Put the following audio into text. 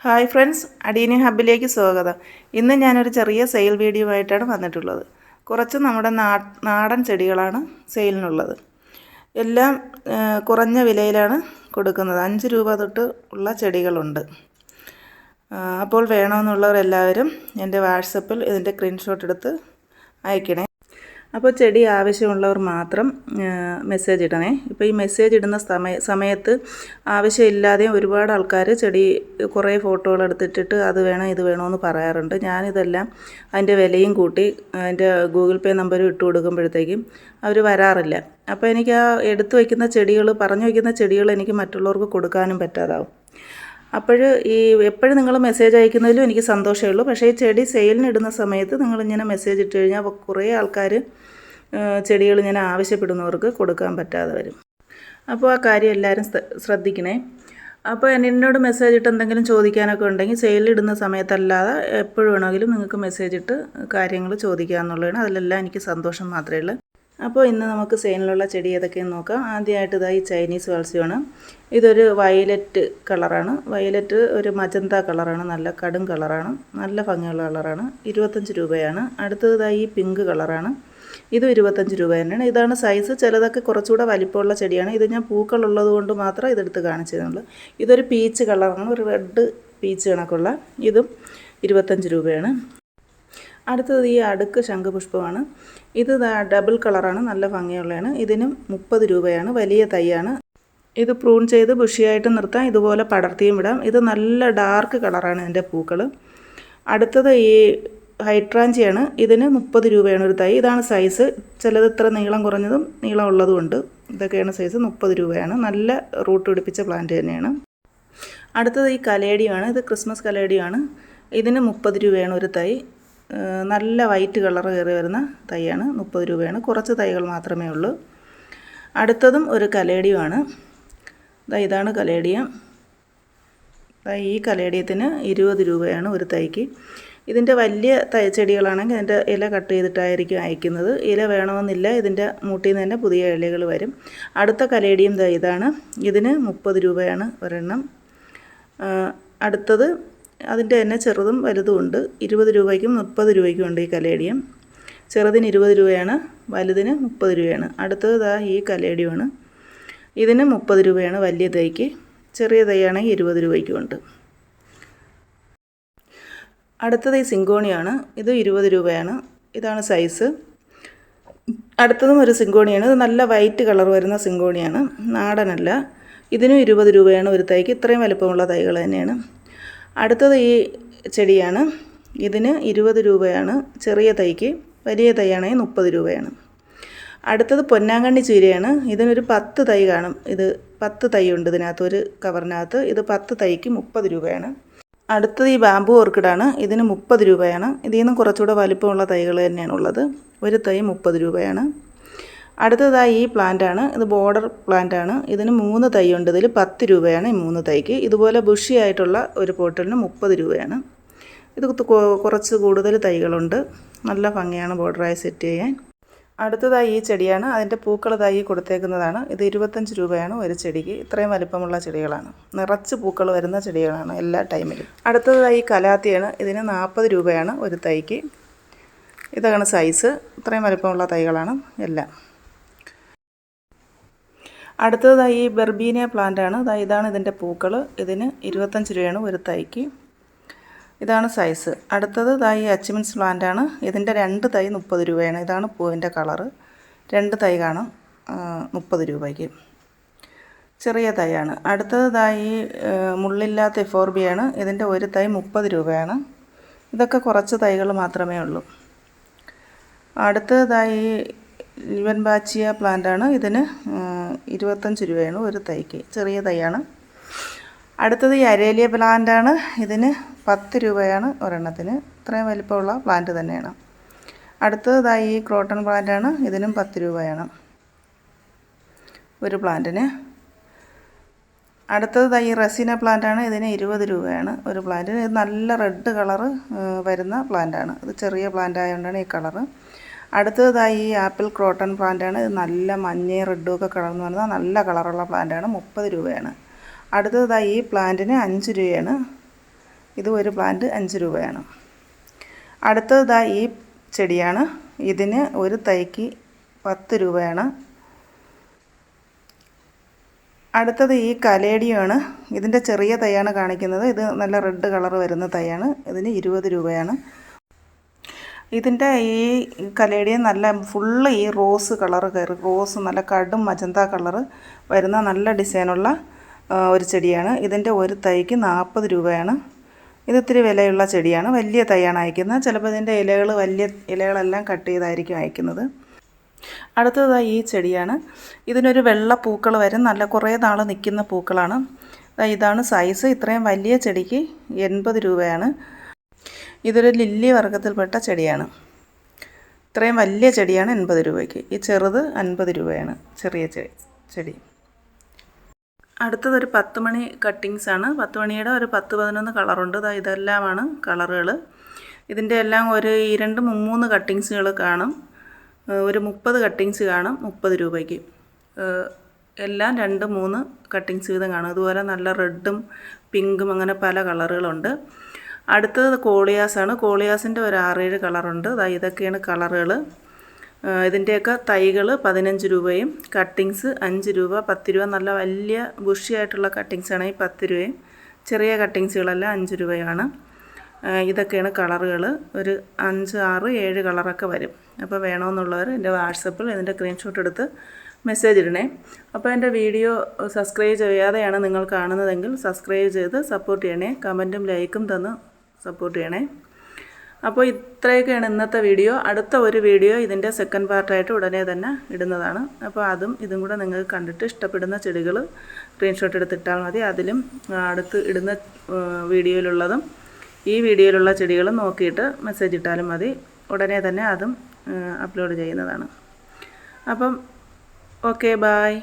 Hi friends, അഡീനി ഹബിലേക്ക് സ്വാഗതം. ഇന്ന് ഞാനൊരു ചെറിയ സെയിൽ വീഡിയോ ആയിട്ടാണ് വന്നിട്ടുള്ളത്. കുറച്ച് നമ്മുടെ നാടൻ ചെടികളാണ് സെയിലിനുള്ളത്. എല്ലാം കുറഞ്ഞ വിലയിലാണ് കൊടുക്കുന്നത്. 5 രൂപ തൊട്ട് ഉള്ള ചെടികളുണ്ട്. അപ്പോൾ വേണമെന്നുള്ളവരെല്ലാവരും എൻ്റെ വാട്സപ്പിൽ ഇതിൻ്റെ സ്ക്രീൻഷോട്ട് എടുത്ത് അയക്കണേ. അപ്പോൾ ചെടി ആവശ്യമുള്ളവർ മാത്രം മെസ്സേജ് ഇടണേ. ഇപ്പോൾ ഈ മെസ്സേജ് ഇടുന്ന സമയത്ത് ആവശ്യമില്ലാതെയും ഒരുപാട് ആൾക്കാർ ചെടി കുറേ ഫോട്ടോകൾ എടുത്തിട്ടിട്ട് അത് വേണം ഇത് വേണമെന്ന് പറയാറുണ്ട്. ഞാനിതെല്ലാം അതിൻ്റെ വിലയും കൂട്ടി അതിൻ്റെ ഗൂഗിൾ പേ നമ്പരും ഇട്ട് കൊടുക്കുമ്പോഴത്തേക്കും അവർ വരാറില്ല. അപ്പോൾ എനിക്ക് ആ എടുത്തു വയ്ക്കുന്ന ചെടികൾ, പറഞ്ഞു വയ്ക്കുന്ന ചെടികൾ എനിക്ക് മറ്റുള്ളവർക്ക് കൊടുക്കാനും പറ്റാതാവും. എപ്പോഴും നിങ്ങൾ മെസ്സേജ് അയക്കുന്നതിലും എനിക്ക് സന്തോഷമേ ഉള്ളൂ. പക്ഷേ ഈ ചെടി സെയിലിന് ഇടുന്ന സമയത്ത് നിങ്ങളിങ്ങനെ മെസ്സേജ് ഇട്ട് കഴിഞ്ഞാൽ കുറേ ആൾക്കാർ ചെടികൾ ഇങ്ങനെ ആവശ്യപ്പെടുന്നവർക്ക് കൊടുക്കാൻ പറ്റാതെ വരും. അപ്പോൾ ആ കാര്യം എല്ലാവരും ശ്രദ്ധിക്കണേ. അപ്പോൾ എന്നോട് മെസ്സേജ് ഇട്ട് എന്തെങ്കിലും ചോദിക്കാനൊക്കെ ഉണ്ടെങ്കിൽ സെയിലിടുന്ന സമയത്തല്ലാതെ എപ്പോഴും വേണമെങ്കിലും നിങ്ങൾക്ക് മെസ്സേജ് ഇട്ട് കാര്യങ്ങൾ ചോദിക്കാമെന്നുള്ളതാണ്. അതിലെല്ലാം എനിക്ക് സന്തോഷം മാത്രമേ ഉള്ളൂ. അപ്പോൾ ഇന്ന് നമുക്ക് സെയിലിനുള്ള ചെടി ഏതൊക്കെയെന്ന് നോക്കാം. ആദ്യമായിട്ട് ഇതായി ചൈനീസ് വാൾസിയാണ്. ഇതൊരു വയലറ്റ് കളറാണ്. വയലറ്റ് ഒരു മജന്ത കളറാണ്. നല്ല കടും കളറാണ്. നല്ല ഭംഗിയുള്ള കളറാണ്. 25 രൂപയാണ്. അടുത്തതായി പിങ്ക് കളറാണ്. ഇതും 25 രൂപ തന്നെയാണ്. ഇതാണ് സൈസ്. ചിലതൊക്കെ കുറച്ചുകൂടെ വലിപ്പമുള്ള ചെടിയാണ്. ഇത് ഞാൻ പൂക്കളുള്ളത് കൊണ്ട് മാത്രം ഇതെടുത്ത് കാണിച്ചതുള്ളൂ. ഇതൊരു പീച്ച് കളറാണ്. ഒരു റെഡ് പീച്ച് കണക്കുള്ള. ഇതും 25 രൂപയാണ്. അടുത്തത് ഈ അടുക്ക് ശംഖുപുഷ്പമാണ്. ഇത് ഡബിൾ കളറാണ്. നല്ല ഭംഗിയുള്ളതാണ്. ഇതിനും 30 രൂപയാണ്. വലിയ തൈയാണ്. ഇത് പ്രൂൺ ചെയ്ത് ബുഷിയായിട്ട് നിർത്താം. ഇതുപോലെ പടർത്തിയും വിടാം. ഇത് നല്ല ഡാർക്ക് കളറാണ് ഇതിൻ്റെ പൂക്കൾ. അടുത്തത് ഈ ഹൈഡ്രാഞ്ചിയാണ്. ഇതിന് 30 രൂപയാണ് ഒരു തൈ. ഇതാണ് സൈസ്. ചിലത് ഇത്ര നീളം കുറഞ്ഞതും നീളം ഉള്ളതും ഉണ്ട്. ഇതൊക്കെയാണ് സൈസ്. 30 രൂപയാണ്. നല്ല റൂട്ട് പിടിപ്പിച്ച പ്ലാന്റ് തന്നെയാണ്. അടുത്തത് ഈ കലേഡിയാണ്. ഇത് ക്രിസ്മസ് കലേഡിയാണ്. ഇതിന് 30 രൂപയാണ് ഒരു തൈ. നല്ല വൈറ്റ് കളർ കയറി വരുന്ന തൈയാണ്. 30 രൂപയാണ്. കുറച്ച് തൈകൾ മാത്രമേ ഉള്ളൂ. അടുത്തതും ഒരു കലേഡിയമാണ്. ഇതാണ് കലേഡിയം. ഈ കലേഡിയത്തിന് 20 രൂപയാണ് ഒരു തൈക്ക്. ഇതിൻ്റെ വലിയ ചെടികളാണെങ്കിൽ ഇതിൻ്റെ ഇല കട്ട് ചെയ്തിട്ടായിരിക്കും അയക്കുന്നത്. ഇല വേണമെന്നില്ല. ഇതിൻ്റെ മൂട്ടിൽ നിന്ന് തന്നെ പുതിയ ഇലകൾ വരും. അടുത്ത കലേഡിയം ഇതാണ്. ഇതിന് 30 രൂപയാണ് ഒരെണ്ണം. അടുത്തത് അതിൻ്റെ തന്നെ ചെറുതും വലുതും ഉണ്ട്. 20 രൂപയ്ക്കും 30 രൂപയ്ക്കും ഉണ്ട് ഈ കലേഡിയം. ചെറുതിന് 20 രൂപയാണ്. വലുതിന് 30 രൂപയാണ്. അടുത്തത് ഈ കലേഡിയമാണ്. ഇതിന് 30 രൂപയാണ് വലിയ തൈക്ക്. ചെറിയ തൈയാണെങ്കിൽ 20 രൂപയ്ക്കും ഉണ്ട്. അടുത്തത് ഈ സിങ്കോണിയാണ്. ഇത് 20 രൂപയാണ്. ഇതാണ് സൈസ്. അടുത്തതും ഒരു സിങ്കോണിയാണ്. ഇത് നല്ല വൈറ്റ് കളർ വരുന്ന സിങ്കോണിയാണ്. നാടനല്ല. ഇതിനും 20 രൂപയാണ് ഒരു തൈക്ക്. ഇത്രയും വലുപ്പമുള്ള തൈകൾ തന്നെയാണ്. അടുത്തത് ഈ ചെടിയാണ്. ഇതിന് 20 രൂപയാണ് ചെറിയ തൈക്ക്. വലിയ തൈയാണെങ്കിൽ 30 രൂപയാണ്. അടുത്തത് പൊന്നാങ്കണ്ണി ചീരയാണ്. ഇതിനൊരു 10 തൈ കാണും. ഇത് 10 തൈ ഉണ്ട് ഇതിനകത്ത്, ഒരു കവറിനകത്ത്. ഇത് 10 തൈക്ക് 30 രൂപയാണ്. അടുത്തത് ഈ ബാമ്പു ഓർക്കിഡാണ്. ഇതിന് 30 രൂപയാണ്. ഇതിൽ നിന്നും കുറച്ചുകൂടെ വലിപ്പമുള്ള തൈകൾ തന്നെയാണ് ഉള്ളത്. ഒരു തൈ 30 രൂപയാണ്. അടുത്തതായി ഈ പ്ലാന്റാണ്. ഇത് ബോർഡർ പ്ലാന്റാണ്. ഇതിന് 3 തൈ ഉണ്ട്. ഇതിൽ 10 രൂപയാണ് ഈ 3 തൈക്ക്. ഇതുപോലെ ബുഷി ആയിട്ടുള്ള ഒരു പോട്ടലിന് 30 രൂപയാണ്. ഇത് കുറച്ച് കൂടുതൽ തൈകളുണ്ട്. നല്ല ഭംഗിയാണ് ബോർഡറായി സെറ്റ് ചെയ്യാൻ. അടുത്തതായി ഈ ചെടിയാണ്. അതിൻ്റെ പൂക്കൾ തൈ കൊടുത്തേക്കുന്നതാണ്. ഇത് 25 രൂപയാണ് ഒരു ചെടിക്ക്. ഇത്രയും വലിപ്പമുള്ള ചെടികളാണ്. നിറച്ച് പൂക്കൾ വരുന്ന ചെടികളാണ് എല്ലാ ടൈമിലും. അടുത്തതായി കലാത്തിയാണ്. ഇതിന് 40 രൂപയാണ് ഒരു തൈക്ക്. ഇതാണ് സൈസ്. ഇത്രയും വലിപ്പമുള്ള തൈകളാണ് എല്ലാം. അടുത്തതായി ഈ ബെർബീനിയ പ്ലാന്റാണ്. ഇതാണ് ഇതിൻ്റെ പൂക്കൾ. ഇതിന് 25 രൂപയാണ് ഒരു തൈക്ക്. ഇതാണ് സൈസ്. അടുത്തത് ഈ അച്ചിമിൻസ് പ്ലാന്റാണ്. ഇതിൻ്റെ 2 തൈ 30 രൂപയാണ്. ഇതാണ് പൂവിൻ്റെ കളറ്. 2 തൈ കാണും 30 രൂപയ്ക്ക്. ചെറിയ തൈയാണ്. അടുത്തത് ഈ മുള്ളില്ലാത്ത എഫോർബിയാണ്. ഇതിൻ്റെ ഒരു തൈ 30 രൂപയാണ്. ഇതൊക്കെ കുറച്ച് തൈകൾ മാത്രമേ ഉള്ളൂ. അടുത്തത് ഈ ലിവൻ ബാച്ചിയ പ്ലാന്റാണ്. ഇതിന് 25 രൂപയാണ് ഒരു തൈക്ക്. ചെറിയ തൈയാണ്. അടുത്തത് ഈ അരേലിയ പ്ലാന്റാണ്. ഇതിന് 10 രൂപയാണ് ഒരെണ്ണത്തിന്. ഇത്രയും വലിപ്പമുള്ള പ്ലാന്റ് തന്നെയാണ്. അടുത്തത് ഈ ക്രോട്ടൺ പ്ലാന്റാണ്. ഇതിനും 10 രൂപയാണ് ഒരു പ്ലാന്റിന്. അടുത്തത് ഈ റെസിന പ്ലാന്റാണ്. ഇതിന് 20 രൂപയാണ് ഒരു പ്ലാന്റിന്. ഇത് നല്ല റെഡ് കളറ് വരുന്ന പ്ലാന്റാണ്. ഇത് ചെറിയ പ്ലാന്റ് ആയതുകൊണ്ടാണ് ഈ കളറ്. അടുത്തത് ഈ ആപ്പിൾ ക്രോട്ടൺ പ്ലാന്റാണ്. ഇത് നല്ല മഞ്ഞയും റെഡും ഒക്കെ കളർന്ന് വരുന്ന നല്ല കളറുള്ള പ്ലാന്റാണ്. 30 രൂപയാണ്. അടുത്തത് ഈ പ്ലാന്റിന് 5 രൂപയാണ്. ഇത് ഒരു പ്ലാന്റ് 5 രൂപയാണ്. അടുത്തത് ഈ ചെടിയാണ്. ഇതിന് ഒരു തൈക്ക് 10 രൂപയാണ്. അടുത്തത് ഈ കലേഡിയമാണ്. ഇതിൻ്റെ ചെറിയ തൈയാണ് കാണിക്കുന്നത്. ഇത് നല്ല റെഡ് കളർ വരുന്ന തൈയാണ്. ഇതിന് 20 രൂപയാണ്. ഇതിൻ്റെ ഈ കലേഡിയം നല്ല ഫുള്ള് ഈ റോസ് കളർ കയറി, റോസ് നല്ല കടും മജന്ത കളർ വരുന്ന നല്ല ഡിസൈനുള്ള ഒരു ചെടിയാണ്. ഇതിൻ്റെ ഒരു തൈക്ക് 40 രൂപയാണ്. ഇത് ഇത്തിരി വിലയുള്ള ചെടിയാണ്. വലിയ തൈയാണ് അയക്കുന്നത്. ചിലപ്പോൾ ഇതിൻ്റെ വലിയ ഇലകളെല്ലാം കട്ട് ചെയ്തായിരിക്കും അയക്കുന്നത്. അടുത്തതായി ഈ ചെടിയാണ്. ഇതിനൊരു വെള്ള പൂക്കൾ വരും. നല്ല കുറേ നാൾ നിൽക്കുന്ന പൂക്കളാണ്. ഇതാണ് സൈസ്. ഇത്രയും വലിയ ചെടിക്ക് 80 രൂപയാണ്. ഇതൊരു ലില്ലി വർഗ്ഗത്തിൽപ്പെട്ട ചെടിയാണ്. ഇത്രയും വലിയ ചെടിയാണ് 80 രൂപയ്ക്ക്. ഈ ചെറുത് 50 രൂപയാണ്, ചെറിയ ചെടി. അടുത്തതൊരു 10 മണി കട്ടിങ്സാണ്. 10 മണിയുടെ ഒരു 10-11 കളറുണ്ട്. ഇതെല്ലാമാണ് കളറുകൾ. ഇതിൻ്റെ എല്ലാം ഒരു 2-3 കട്ടിങ്സുകൾ കാണും. ഒരു 30 കട്ടിങ്സ് കാണും 30 രൂപയ്ക്ക്. എല്ലാം 2-3 കട്ടിങ്സ് വീതം കാണും. അതുപോലെ നല്ല റെഡും പിങ്കും അങ്ങനെ പല കളറുകളുണ്ട്. അടുത്തത് കോളിയാസാണ്. കോളിയാസിൻ്റെ ഒരു 6-7 കളറുണ്ട്. ഇതൊക്കെയാണ് കളറുകൾ. ഇതിൻ്റെയൊക്കെ തൈകൾ 15 രൂപയും കട്ടിങ്സ് 5 രൂപ, 10 രൂപ. നല്ല വലിയ ബുഷിയായിട്ടുള്ള കട്ടിങ്സാണെങ്കിൽ 10 രൂപയും, ചെറിയ കട്ടിങ്സുകളെല്ലാം 5 രൂപയുമാണ്. ഇതൊക്കെയാണ് കളറുകൾ. ഒരു 5, 6, 7 കളറൊക്കെ വരും. അപ്പോൾ വേണമെന്നുള്ളവർ എൻ്റെ വാട്സപ്പിൽ ഇതിൻ്റെ സ്ക്രീൻഷോട്ട് എടുത്ത് മെസ്സേജ് ഇടണേ. അപ്പോൾ എൻ്റെ വീഡിയോ സബ്സ്ക്രൈബ് ചെയ്യാതെയാണ് നിങ്ങൾ കാണുന്നതെങ്കിൽ സബ്സ്ക്രൈബ് ചെയ്ത് സപ്പോർട്ട് ചെയ്യണേ. കമൻറ്റും ലൈക്കും തന്ന് സപ്പോർട്ട് ചെയ്യണേ. അപ്പോൾ ഇത്രയൊക്കെയാണ് ഇന്നത്തെ വീഡിയോ. അടുത്ത ഒരു വീഡിയോ ഇതിൻ്റെ സെക്കൻഡ് പാർട്ടായിട്ട് ഉടനെ തന്നെ ഇടുന്നതാണ്. അപ്പോൾ ഇതും കൂടെ നിങ്ങൾക്ക് കണ്ടിട്ട് ഇഷ്ടപ്പെടുന്ന ചെടികൾ സ്ക്രീൻഷോട്ട് എടുത്തിട്ടാൽ മതി. അതിലും അടുത്ത് ഇടുന്ന വീഡിയോയിലുള്ളതും ഈ വീഡിയോയിലുള്ള ചെടികളും നോക്കിയിട്ട് മെസ്സേജ് ഇട്ടാലും മതി. ഉടനെ തന്നെ അതും അപ്ലോഡ് ചെയ്യുന്നതാണ്. അപ്പം ഓക്കെ, ബായ്.